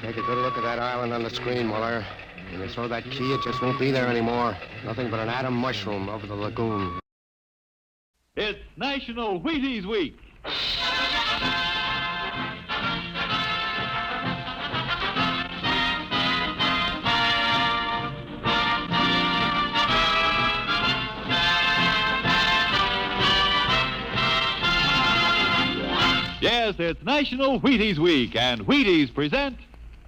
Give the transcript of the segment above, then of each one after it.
Take a good look at that island on the screen, Muller. When you throw that key, it just won't be there anymore. Nothing but an atom mushroom over the lagoon. It's National Wheaties Week. Yes, it's National Wheaties Week, and Wheaties present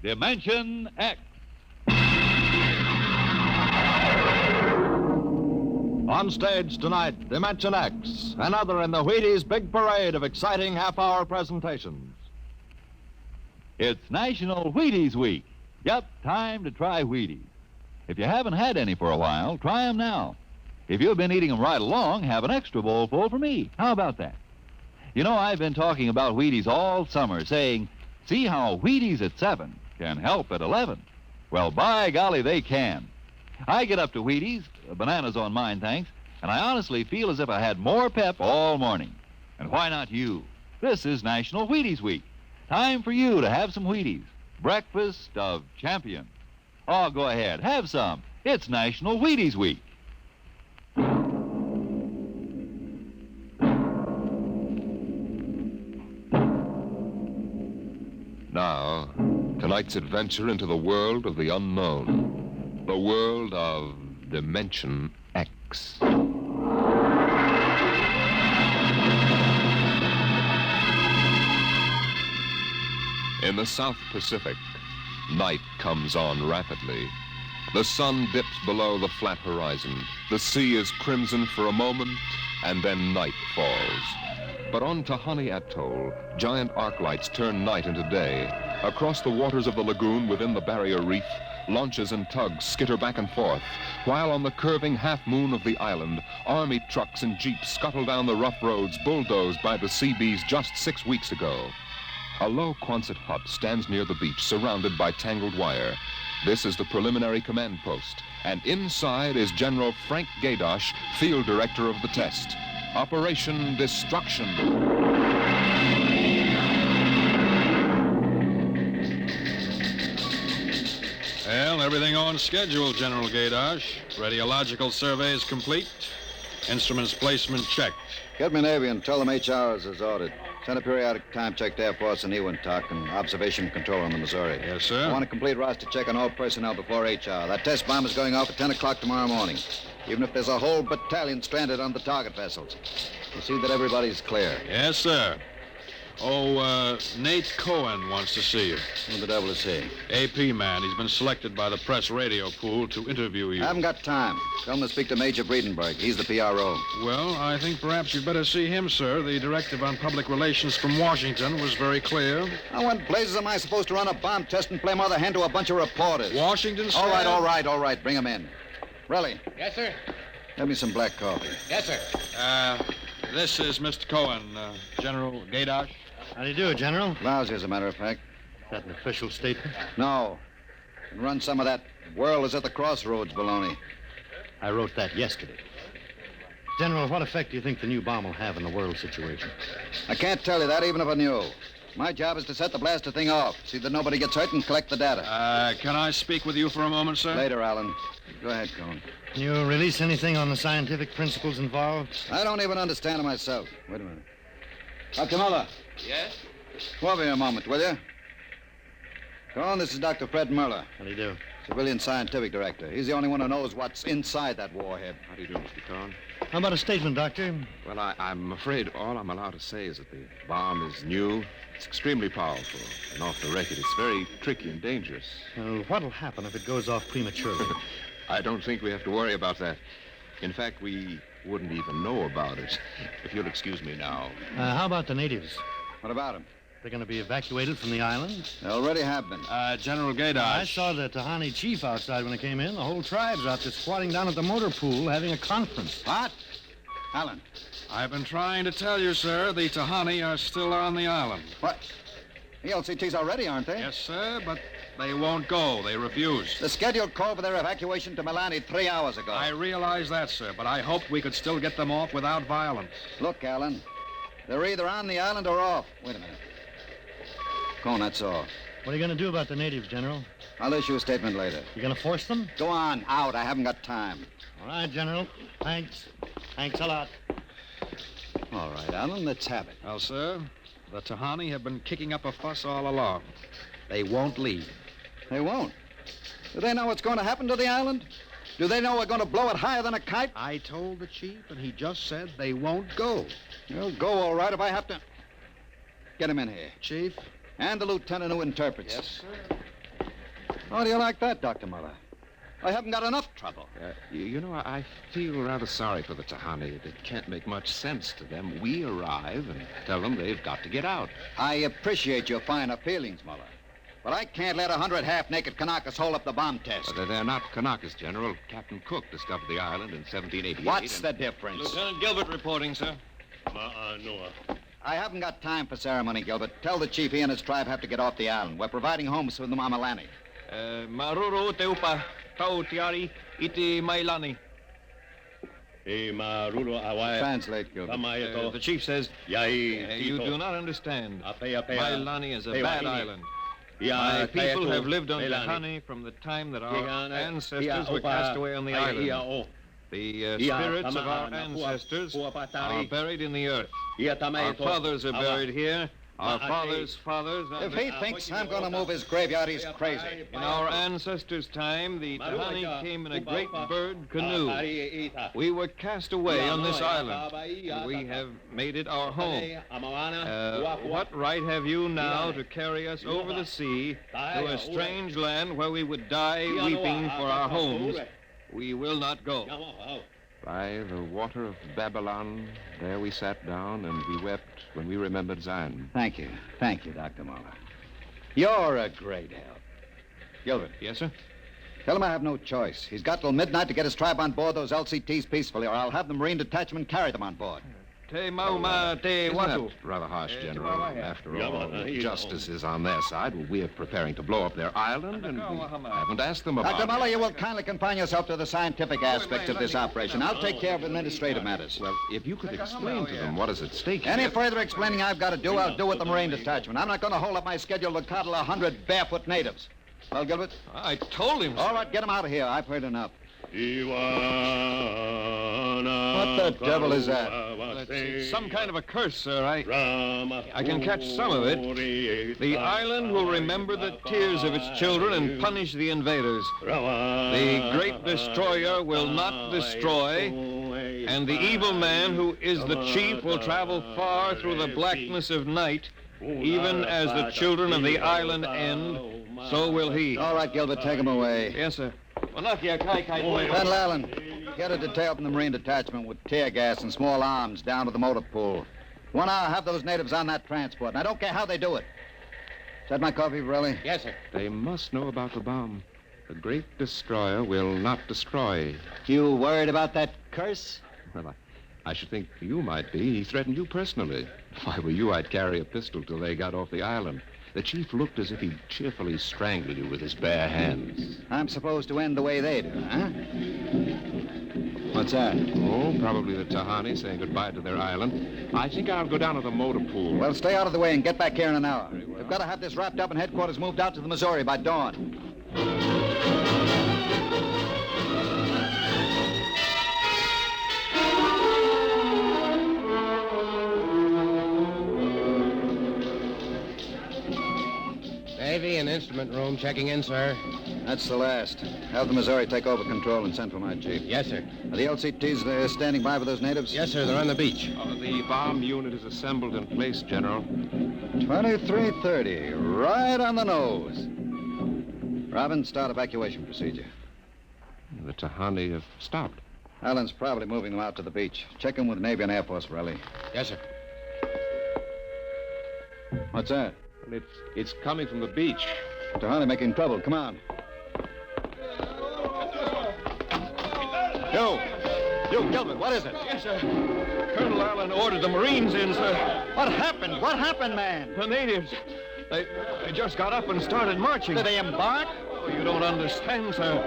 Dimension X. On stage tonight, Dimension X, another in the Wheaties big parade of exciting half-hour presentations. It's National Wheaties Week. Yep, time to try Wheaties. If you haven't had any for a while, try them now. If you've been eating them right along, have an extra bowl full for me. How about that? You know, I've been talking about Wheaties all summer, saying, see how Wheaties at 7 can help at 11. Well, by golly, they can. I get up to Wheaties, bananas on mine, thanks, and I honestly feel as if I had more pep all morning. And why not you? This is National Wheaties Week. Time for you to have some Wheaties. Breakfast of champions. Oh, go ahead, have some. It's National Wheaties Week. Now, tonight's adventure into the world of the unknown. The world of Dimension X. In the South Pacific, night comes on rapidly. The sun dips below the flat horizon. The sea is crimson for a moment, and then night falls. But on Tahani Atoll, giant arc lights turn night into day. Across the waters of the lagoon within the barrier reef, launches and tugs skitter back and forth, while on the curving half-moon of the island, army trucks and jeeps scuttle down the rough roads bulldozed by the Seabees just 6 weeks ago. A low Quonset hut stands near the beach, surrounded by tangled wire. This is the preliminary command post, and inside is General Frank Gaydosh, field director of the test. Operation Destruction. Well, everything on schedule, General Gaydosh. Radiological surveys complete. Instruments placement checked. Get me Navy and tell them HR is as ordered. Send a periodic time check to Air Force and Ewintock and observation control on the Missouri. Yes, sir. I want a complete roster check on all personnel before HR. That test bomb is going off at 10 o'clock tomorrow morning. Even if there's a whole battalion stranded on the target vessels. We'll see that everybody's clear. Yes, sir. Oh, Nate Cohen wants to see you. Who the devil is he? AP man. He's been selected by the press radio pool to interview you. I haven't got time. Tell him to speak to Major Breedenberg. He's the PRO. Well, I think perhaps you'd better see him, sir. The directive on public relations from Washington was very clear. Now, what blazes am I supposed to run a bomb test and play mother hen to a bunch of reporters? Washington, sir? All right. Bring him in. Relly. Yes, sir. Get me some black coffee. Yes, sir. This is Mr. Cohen, General Gaydosh. How do you do, General? Lousy, as a matter of fact. Is that an official statement? No. And run some of that world is at the crossroads baloney. I wrote that yesterday. General, what effect do you think the new bomb will have in the world situation? I can't tell you that, even if I knew. My job is to set the blaster thing off, see that nobody gets hurt, and collect the data. Can I speak with you for a moment, sir? Later, Alan. Go ahead, Cohen. Can you release anything on the scientific principles involved? I don't even understand it myself. Wait a minute. Dr. Muller. Yes? Come over here a moment, will you? Cohen, this is Dr. Fred Muller. How do you do? Civilian scientific director. He's the only one who knows what's inside that warhead. How do you do, Mr. Cohen? How about a statement, Doctor? Well, I'm afraid all I'm allowed to say is that the bomb is new. It's extremely powerful. And off the record, it's very tricky and dangerous. Well, what'll happen if it goes off prematurely? I don't think we have to worry about that. In fact, we wouldn't even know about it. If you'll excuse me now. How about the natives? What about him? They're going to be evacuated from the island? They already have been. General Gaydosh. I saw the Tahani chief outside when I came in. The whole tribe's out there squatting down at the motor pool having a conference. What? Alan. I've been trying to tell you, sir, the Tahani are still on the island. What? The LCTs are ready, aren't they? Yes, sir, but they won't go. They refuse. The scheduled call for their evacuation to Milani 3 hours ago. I realize that, sir, but I hoped we could still get them off without violence. Look, Alan, they're either on the island or off. Wait a minute. Cohen, that's all. What are you going to do about the natives, General? I'll issue a statement later. You going to force them? Go on, out. I haven't got time. All right, General. Thanks. Thanks a lot. All right, Allen, let's have it. Well, sir, the Tahani have been kicking up a fuss all along. They won't leave. They won't. Do they know what's going to happen to the island? Do they know we're going to blow it higher than a kite? I told the chief, and he just said they won't go. They'll go all right if I have to. Get him in here. Chief? And the lieutenant who interprets. Yes, sir. How do you like that, Dr. Muller? I haven't got enough trouble. You know, I feel rather sorry for the Tahani. It can't make much sense to them. We arrive and tell them they've got to get out. I appreciate your finer feelings, Muller. But I can't let 100 half-naked Kanakas hold up the bomb test. But they're not Kanakas, General. Captain Cook discovered the island in 1788. What's the difference? Lieutenant Gilbert reporting, sir. I haven't got time for ceremony, Gilbert. Tell the chief he and his tribe have to get off the island. We're providing homes for the Mamalani. Maruru teupa tau tiari iti mailani. Translate, Gilbert. The chief says, you do not understand. Mailani is a bad island. My people have lived on Tahani from the time that our ancestors were cast away on the island. The spirits of our ancestors are buried in the earth. Our fathers are buried here. Our fathers' fathers... If he thinks I'm going to move his graveyard, he's crazy. In our ancestors' time, the Tahani came in a great bird canoe. We were cast away on this island, and we have made it our home. What right have you now to carry us over the sea to a strange land where we would die weeping for our homes? We will not go. By the water of Babylon, there we sat down and we wept when we remembered Zion. Thank you. Thank you, Dr. Muller. You're a great help. Gilbert. Yes, sir? Tell him I have no choice. He's got till midnight to get his tribe on board those LCTs peacefully, or I'll have the Marine detachment carry them on board. Te mauma te Isn't watu. that rather harsh, General? After all, justice is on their side. Well, we're preparing to blow up their island, and we haven't asked them about Dr. it. Muller, you will kindly confine yourself to the scientific aspects of this operation. I'll take care of administrative matters. Well, if you could explain to them what is at stake Any here. further explaining I've got to do, I'll do with the Marine detachment. I'm not going to hold up my schedule to coddle 100 barefoot natives. Well, Gilbert? I told him, sir. All right, get him out of here. I've heard enough. What the devil is that? It's some kind of a curse, sir. I can catch some of it. The island will remember the tears of its children and punish the invaders. The great destroyer will not destroy, and the evil man who is the chief will travel far through the blackness of night. Even as the children of the island end, so will he. All right, Gilbert, take him away. Yes, sir. Colonel Allen, get a detail from the Marine detachment with tear gas and small arms down to the motor pool. 1 hour, have those natives on that transport, and I don't care how they do it. Is that my coffee, Borelli? Yes, sir. They must know about the bomb. The great destroyer will not destroy. You worried about that curse? Well, I should think you might be. He threatened you personally. If I were you, I'd carry a pistol till they got off the island. The chief looked as if he'd cheerfully strangle you with his bare hands. I'm supposed to end the way they do, huh? What's that? Oh, probably the Tahani saying goodbye to their island. I think I'll go down to the motor pool. Well, stay out of the way and get back here in an hour. We've got to have this wrapped up and headquarters moved out to the Missouri by dawn. Navy and instrument room checking in, sir. That's the last. Have the Missouri take over control and send for my chief. Yes, sir. Are the LCTs standing by for those natives? Yes, sir. They're on the beach. The bomb unit is assembled in place, General. 2330, right on the nose. Robin, start evacuation procedure. The Tahani have stopped. Allen's probably moving them out to the beach. Check in with Navy and Air Force, Borelli. Yes, sir. What's that? It's coming from the beach. Tahani making trouble. Come on. You, Gilbert, what is it? Yes, sir. Colonel Allen ordered the Marines in, sir. What happened? What happened, man? The natives. They just got up and started marching. Did they embark? Oh, you don't understand, sir.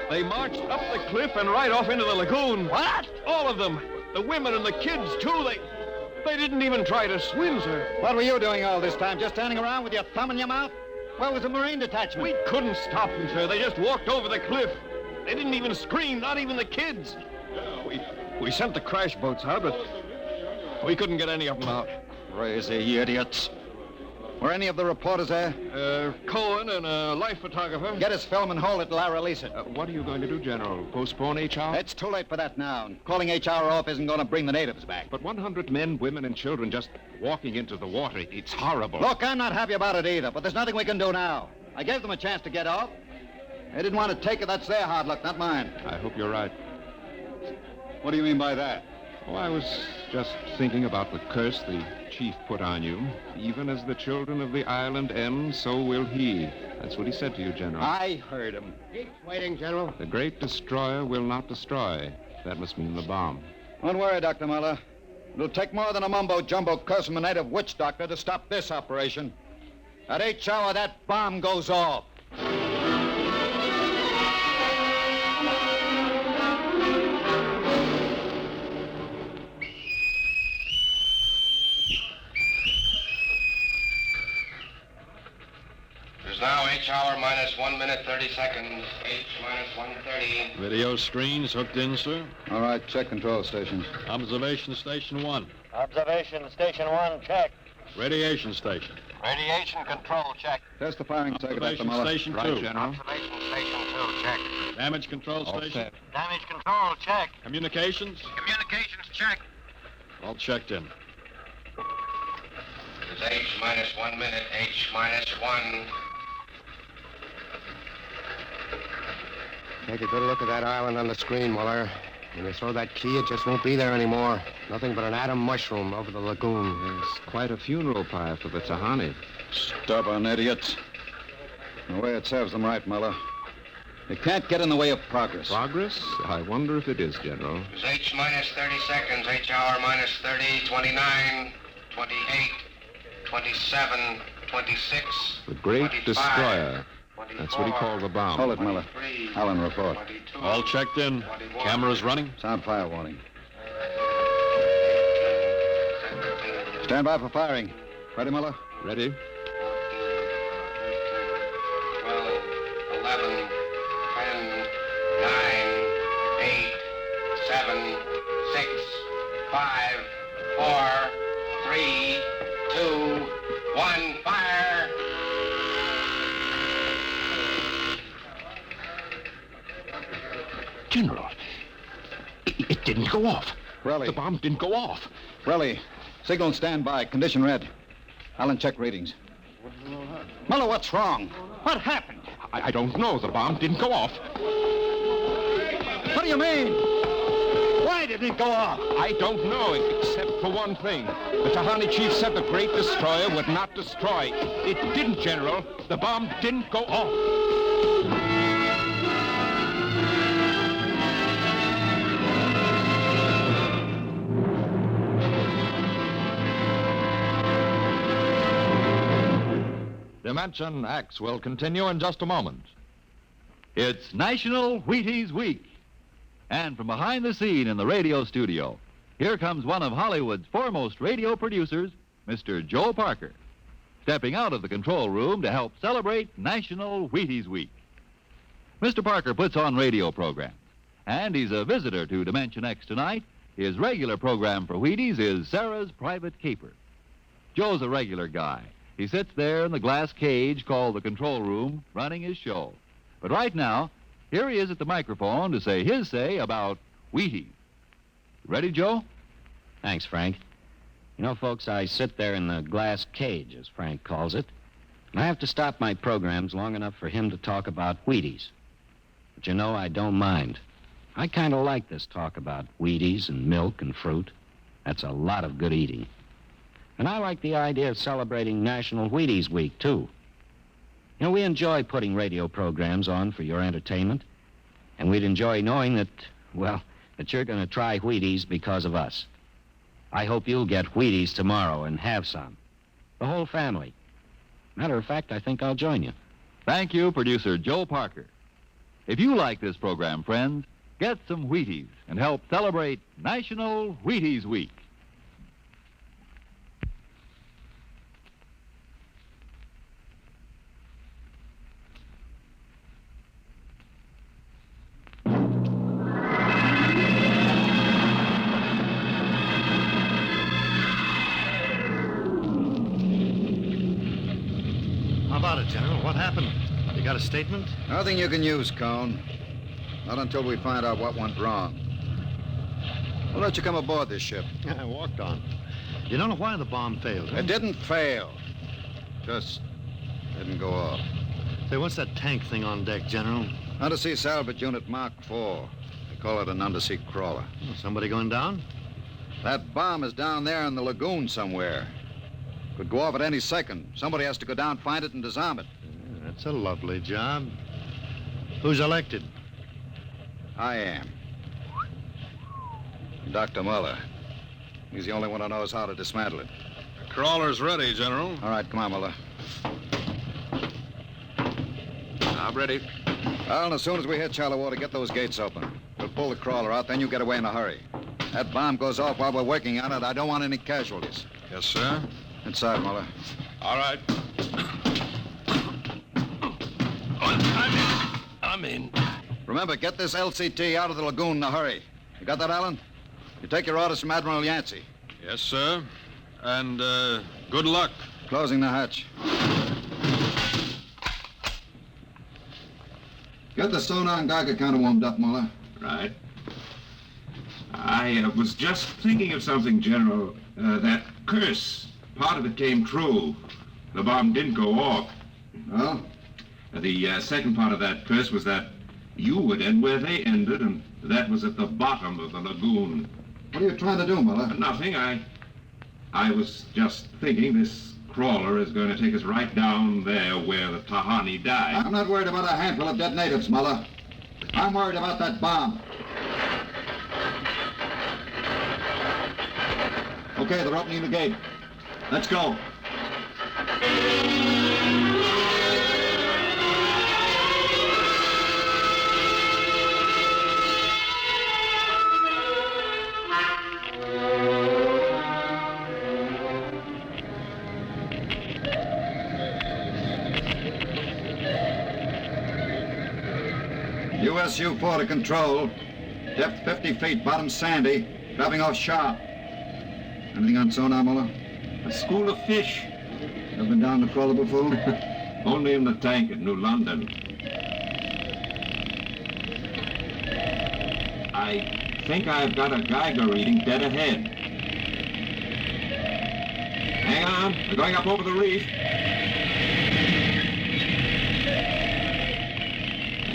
They marched up the cliff and right off into the lagoon. What? All of them. The women and the kids, too. They didn't even try to swim, sir. What were you doing all this time? Just standing around with your thumb in your mouth? Where was the Marine detachment? We couldn't stop them, sir. They just walked over the cliff. They didn't even scream, not even the kids. We sent the crash boats out, but we couldn't get any of them out. Crazy idiots. Were any of the reporters there? Cohen and a life photographer. Get his film and hold it till I release it. What are you going to do, General? Postpone HR? It's too late for that now. Calling HR off isn't going to bring the natives back. But 100 men, women, and children just walking into the water, it's horrible. Look, I'm not happy about it either, but there's nothing we can do now. I gave them a chance to get off. They didn't want to take it. That's their hard luck, not mine. I hope you're right. What do you mean by that? Oh, I was just thinking about the curse the chief put on you. Even as the children of the island end, so will he. That's what he said to you, General. I heard him. Keep waiting, General. The great destroyer will not destroy. That must mean the bomb. Don't worry, Dr. Muller. It'll take more than a mumbo-jumbo curse from a native witch doctor to stop this operation. At each hour, that bomb goes off. Now H hour minus 1 minute 30 seconds. H minus 1:30. Video screens hooked in, sir. All right, check control stations. Observation Station 1. Observation Station 1, check. Radiation Station. Radiation Control, check. Test the firing circuit, Dr. Observation Muller. Station 2. Right, General. Observation Station 2, check. Damage Control All Station. set. Damage Control, check. Communications. Communications, check. All checked in. It's H minus 1 minute. H minus 1. Take a good look at that island on the screen, Muller. When they throw that key, it just won't be there anymore. Nothing but an atom mushroom over the lagoon. It's quite a funeral pyre for the Tahani. Stubborn idiots. The way it serves them right, Muller. They can't get in the way of progress. Progress? I wonder if it is, General. It's H minus 30 seconds. H hour minus 30, 29, 28, 27, 26. The great 25, destroyer. 24, That's what he called the bomb. Hold it, Muller. 23, Allen, report. 22, All checked in. 21, Cameras running. Sound fire warning. Stand by for firing. Ready, Muller? Ready? 12, 11, 10, 9, 8, 7, 6, 5, 4, 3, 2, 1, fire! General, it didn't go off. Relly. The bomb didn't go off. Relly. Signal standby. Condition red. Allen, check readings. Muller, what's wrong? What happened? I don't know. The bomb didn't go off. What do you mean? Why didn't it go off? I don't know, except for one thing. The Tahani chief said the great destroyer would not destroy. It didn't, General. The bomb didn't go off. Dimension X will continue in just a moment. It's National Wheaties Week. And from behind the scene in the radio studio, here comes one of Hollywood's foremost radio producers, Mr. Joe Parker, stepping out of the control room to help celebrate National Wheaties Week. Mr. Parker puts on radio programs, and he's a visitor to Dimension X tonight. His regular program for Wheaties is Sarah's Private Caper. Joe's a regular guy. He sits there in the glass cage called the control room, running his show. But right now, here he is at the microphone to say his say about Wheaties. Ready, Joe? Thanks, Frank. You know, folks, I sit there in the glass cage, as Frank calls it, and I have to stop my programs long enough for him to talk about Wheaties. But you know, I don't mind. I kind of like this talk about Wheaties and milk and fruit. That's a lot of good eating. And I like the idea of celebrating National Wheaties Week, too. You know, we enjoy putting radio programs on for your entertainment, and we'd enjoy knowing that, well, that you're going to try Wheaties because of us. I hope you'll get Wheaties tomorrow and have some. The whole family. Matter of fact, I think I'll join you. Thank you, producer Joe Parker. If you like this program, friends, get some Wheaties and help celebrate National Wheaties Week. Well, what happened? You got a statement? Nothing you can use, Cone. Not until we find out what went wrong. We'll let you come aboard this ship. I walked on. You don't know why the bomb failed, huh? It didn't fail. Just didn't go off. Say, what's that tank thing on deck, General? Undersea salvage unit Mark IV. They call it an undersea crawler. Oh, somebody going down? That bomb is down there in the lagoon somewhere. Could go off at any second. Somebody has to go down, find it, and disarm it. Yeah, that's a lovely job. Who's elected? I am. Dr. Muller. He's the only one who knows how to dismantle it. The crawler's ready, General. All right, come on, Muller. I'm ready. Well, and as soon as we hit shallow water, get those gates open. We'll pull the crawler out, then you get away in a hurry. That bomb goes off while we're working on it. I don't want any casualties. Yes, sir. Inside, Muller. All right. I'm in. Remember, get this LCT out of the lagoon in a hurry. You got that, Alan? You take your orders from Admiral Yancey. Yes, sir. And, good luck. Closing the hatch. Get the sonar and Geiger counter warmed up, Muller. Right. I was just thinking of something, General. That curse, part of it came true. The bomb didn't go off. Well? The second part of that curse was that you would end where they ended, and that was at the bottom of the lagoon. What are you trying to do, Muller? Nothing. I was just thinking this crawler is going to take us right down there where the Tahani died. I'm not worried about a handful of dead natives, Muller. I'm worried about that bomb. Okay, they're opening the gate. Let's go. USU-4 to control. Depth 50 feet, bottom sandy, dropping off sharp. Anything on sonar, Muller? A school of fish. Ever been down the crawler before? Only in the tank at New London. I think I've got a Geiger reading dead ahead. Hang on, we're going up over the reef.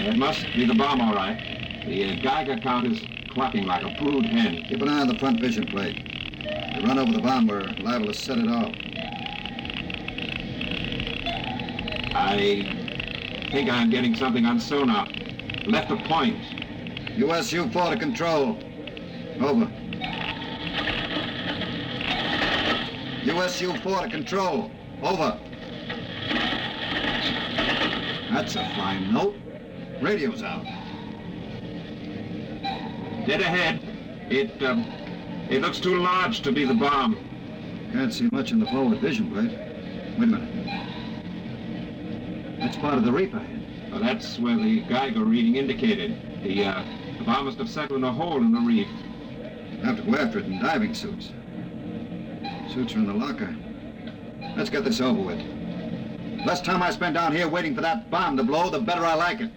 It must be the bomb, all right. The Geiger count is clucking like a brood hen. Keep an eye on the front vision plate. If we run over the bomb, we're liable to set it off. I think I'm getting something on sonar. Left a point. USU-4 to control. Over. USU-4 to control. Over. That's a fine note. Radio's out. Dead ahead. It looks too large to be the bomb. Can't see much in the forward vision plate. Wait a minute. That's part of the reef ahead. Well, that's where the Geiger reading indicated. The bomb must have settled in a hole in the reef. Have to go after it in diving suits. Suits are in the locker. Let's get this over with. Less time I spend down here waiting for that bomb to blow, the better I like it.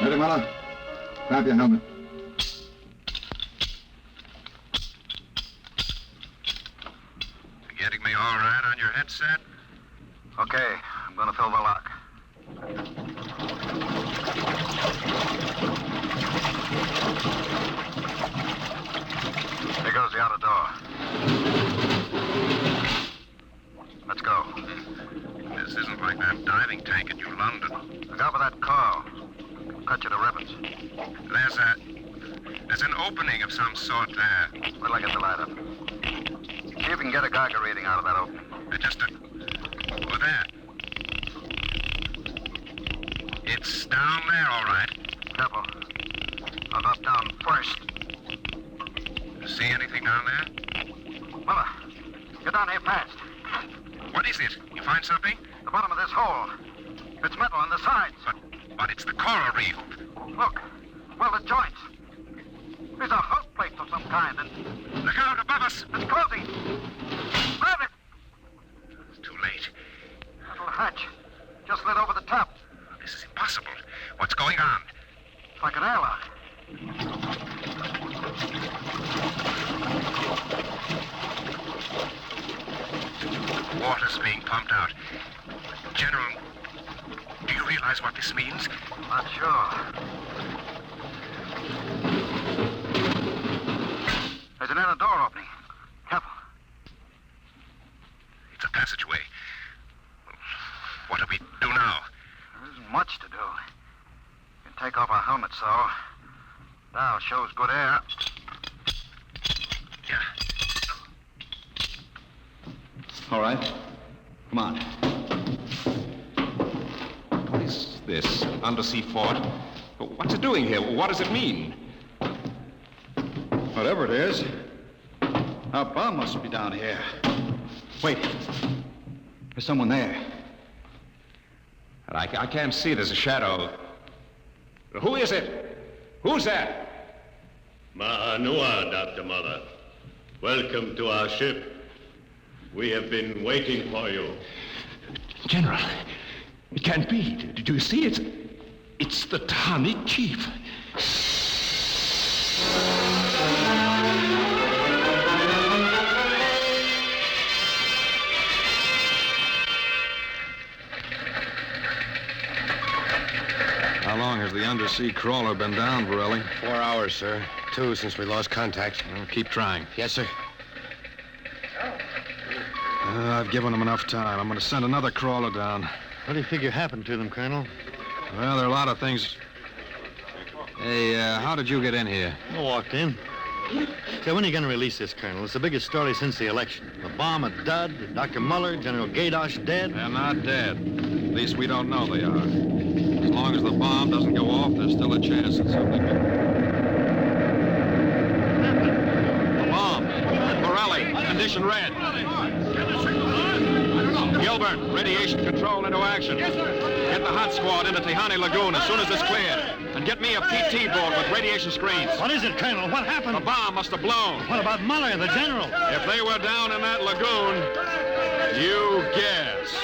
Ready, Muller? Grab your helmet. Getting me all right on your headset? Okay, I'm gonna fill the lock. Here goes the outer door. Let's go. This isn't like that diving tank at New London. Look out for that car. Cut you to ribbons. There's an opening of some sort there. Wait till I get the light up. See if you can get a Geiger reading out of that opening. Oh, there. It's down there, all right. Careful. I'll drop down first. See anything down there? Muller, get down here fast. What is it? You find something? The bottom of this hole. It's metal on the sides. But it's the coral reef. Look. Well, the joints. kind. And look out above us. It's closing. Grab it. It's too late. That little hatch just lit over the top. This is impossible. What's going on? It's like an airlock. Water's being pumped out. General, do you realize what this means? Not sure. There's an inner door opening. Careful. It's a passageway. What do we do now? There isn't much to do. We can take off our helmets, though. Now shows good air. Yeah. All right. Come on. What is this? Undersea fort? What's it doing here? What does it mean? Whatever it is, our bomb must be down here. Wait. There's someone there. I can't see. There's a shadow. Who is it? Who's that? Ma'anua, Dr. Mother. Welcome to our ship. We have been waiting for you. General, it can't be. Do you see? It's the Tahani chief. How long has the undersea crawler been down, Borelli? 4 hours, sir. 2 since we lost contact. Well, keep trying. Yes, sir. I've given them enough time. I'm going to send another crawler down. What do you figure happened to them, Colonel? Well, there are a lot of things. Hey, how did you get in here? I walked in. Say, when are you going to release this, Colonel? It's the biggest story since the election. The bomb a dud, Dr. Muller, General Gadosh dead. They're not dead. At least we don't know they are. As long as the bomb doesn't go off, there's still a chance that something could... The bomb! Borelli, condition red. Gilbert, radiation control into action. Yes, sir. Get the hot squad into Tahani Lagoon as soon as it's cleared. And get me a PT board with radiation screens. What is it, Colonel? What happened? The bomb must have blown. What about Muller and the General? If they were down in that lagoon, you guess.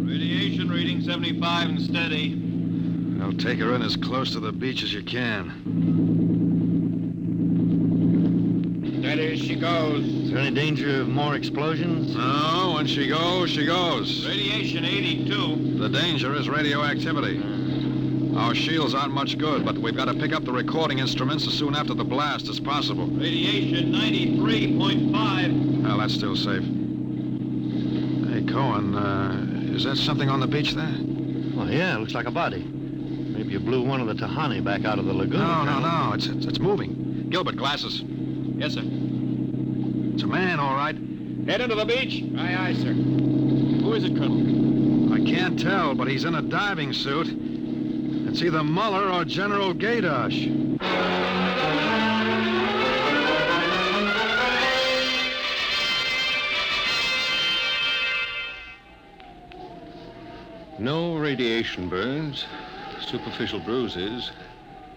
Radiation reading 75 and steady. Well, take her in as close to the beach as you can. Steady as she goes. Is there any danger of more explosions? No, when she goes, she goes. Radiation 82. The danger is radioactivity. Our shields aren't much good, but we've got to pick up the recording instruments as soon after the blast as possible. Radiation 93.5. Well, that's still safe. Hey, Cohen, is that something on the beach there? Oh, yeah, looks like a body. Maybe you blew one of the Tahani back out of the lagoon. No. It's moving. Gilbert, glasses. Yes, sir. It's a man, all right. Head into the beach. Aye, aye, sir. Who is it, Colonel? I can't tell, but he's in a diving suit. It's either Muller or General Gadosh. No radiation burns, superficial bruises,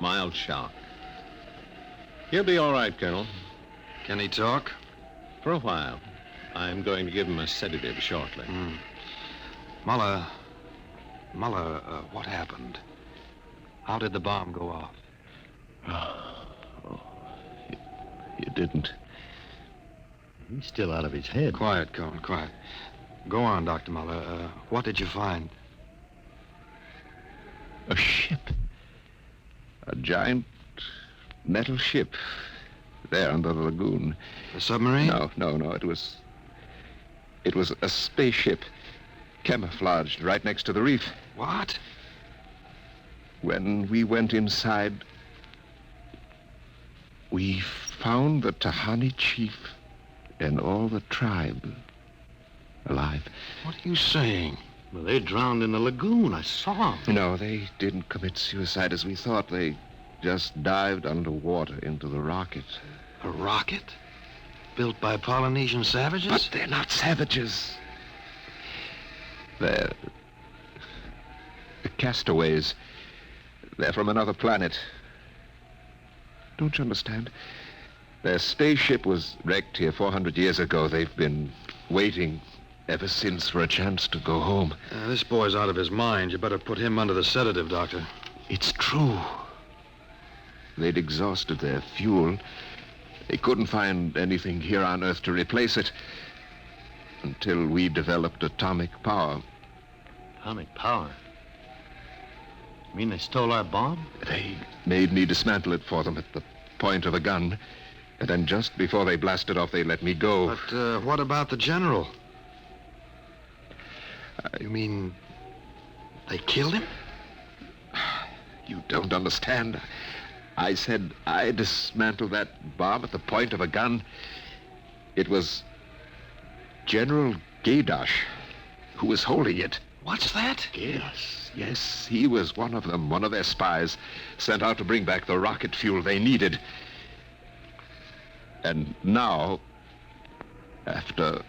mild shock. He'll be all right, Colonel. Can he talk? For a while. I'm going to give him a sedative shortly. Muller, what happened? How did the bomb go off? You didn't. He's still out of his head. Quiet, Cohen, quiet. Go on, Dr. Muller. What did you find? A ship. A giant metal ship. There under the lagoon. A submarine? No. It was a spaceship. Camouflaged right next to the reef. What? When we went inside, we found the Tahani chief and all the tribe alive. What are you saying? Well, they drowned in the lagoon. I saw them. No, they didn't commit suicide as we thought. They just dived underwater into the rocket. A rocket? Built by Polynesian savages? But they're not savages. They're castaways. They're from another planet. Don't you understand? Their spaceship was wrecked here 400 years ago. They've been waiting ever since for a chance to go home. This boy's out of his mind. You better put him under the sedative, Doctor. It's true. They'd exhausted their fuel. They couldn't find anything here on Earth to replace it until we developed atomic power. Atomic power? You mean they stole our bomb? They made me dismantle it for them at the point of a gun. And then just before they blasted off, they let me go. But what about the general? You mean they killed him? You don't understand. I said I dismantled that bomb at the point of a gun. It was General Gaydosh who was holding it. What's that? Yes, he was one of them, one of their spies, sent out to bring back the rocket fuel they needed. And now, after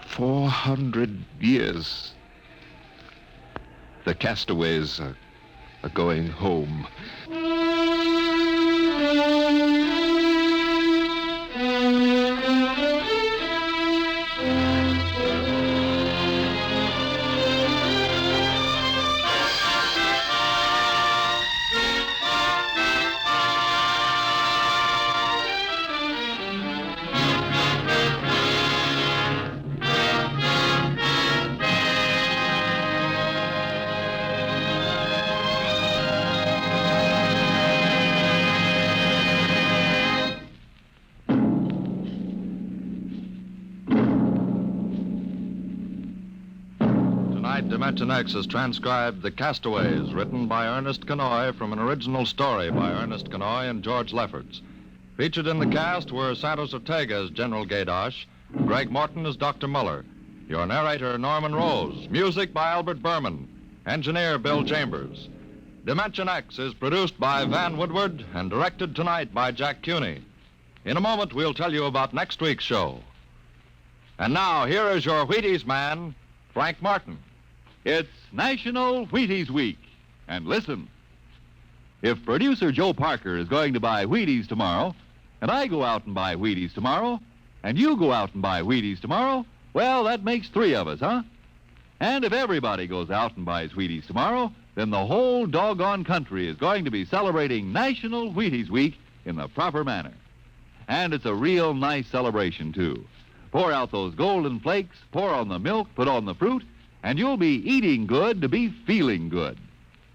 400 years, the castaways are going home. Dimension X has transcribed The Castaways, written by Ernest Kinoy from an original story by Ernest Kinoy and George Lefferts. Featured in the cast were Santos Ortega as General Gaydosh, Greg Morton as Dr. Muller, your narrator Norman Rose, music by Albert Berman, engineer Bill Chambers. Dimension X is produced by Van Woodward and directed tonight by Jack Cuney. In a moment, we'll tell you about next week's show. And now, here is your Wheaties man, Frank Martin. It's National Wheaties Week. And listen, if producer Joe Parker is going to buy Wheaties tomorrow, and I go out and buy Wheaties tomorrow, and you go out and buy Wheaties tomorrow, well, that makes 3 of us, huh? And if everybody goes out and buys Wheaties tomorrow, then the whole doggone country is going to be celebrating National Wheaties Week in the proper manner. And it's a real nice celebration, too. Pour out those golden flakes, pour on the milk, put on the fruit, and you'll be eating good to be feeling good.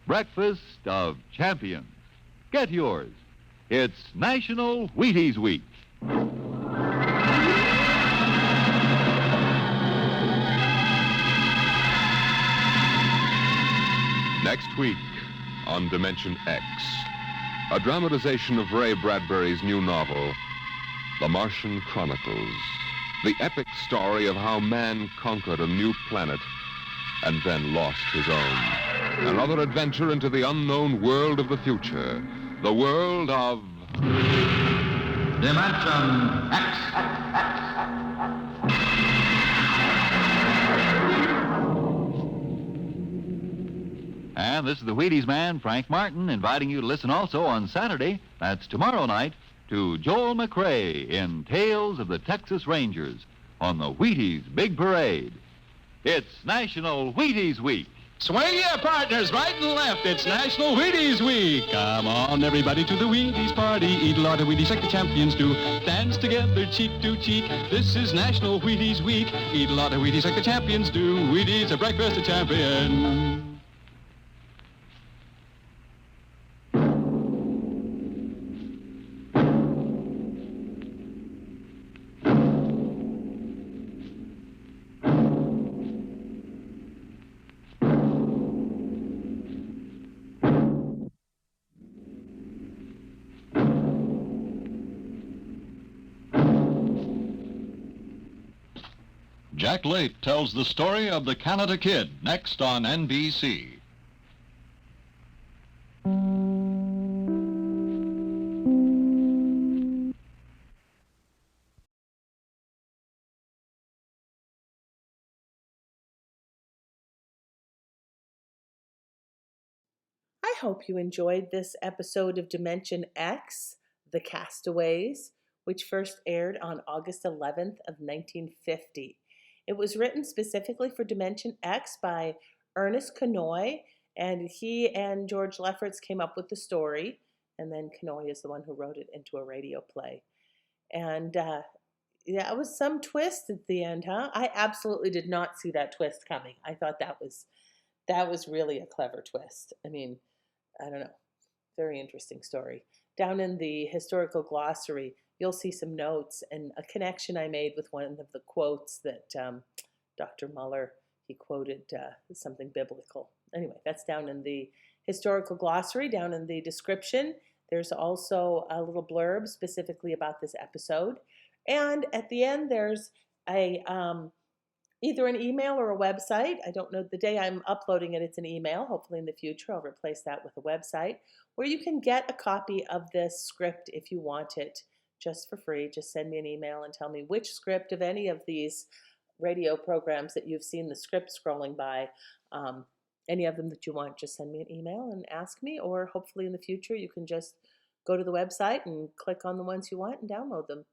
Breakfast of champions. Get yours. It's National Wheaties Week. Next week on Dimension X, a dramatization of Ray Bradbury's new novel, The Martian Chronicles, the epic story of how man conquered a new planet and then lost his own. Another adventure into the unknown world of the future, the world of Dimension X. And this is the Wheaties man, Frank Martin, inviting you to listen also on Saturday, that's tomorrow night, to Joel McRae in Tales of the Texas Rangers on the Wheaties Big Parade. It's National Wheaties Week. Swing your partners right and left. It's National Wheaties Week. Come on, everybody, to the Wheaties party. Eat a lot of Wheaties like the champions do. Dance together, cheek to cheek. This is National Wheaties Week. Eat a lot of Wheaties like the champions do. Wheaties, a breakfast of champions. Jack Late tells the story of the Canada Kid, next on NBC. I hope you enjoyed this episode of Dimension X, The Castaways, which first aired on August 11th of 1950. It was written specifically for Dimension X by Ernest Kinoy, and he and George Lefferts came up with the story, and then Kinoy is the one who wrote it into a radio play. And yeah, it was some twist at the end, huh? I absolutely did not see that twist coming. I thought that was really a clever twist. I mean, I don't know. Very interesting story. Down in the historical glossary, you'll see some notes and a connection I made with one of the quotes that Dr. Muller, he quoted something biblical. Anyway, that's down in the historical glossary, down in the description. There's also a little blurb specifically about this episode. And at the end, there's a either an email or a website. I don't know, the day I'm uploading it, it's an email. Hopefully in the future, I'll replace that with a website where you can get a copy of this script if you want it just for free. Just send me an email and tell me which script of any of these radio programs that you've seen the script scrolling by, any of them that you want, just send me an email and ask me, or hopefully in the future you can just go to the website and click on the ones you want and download them.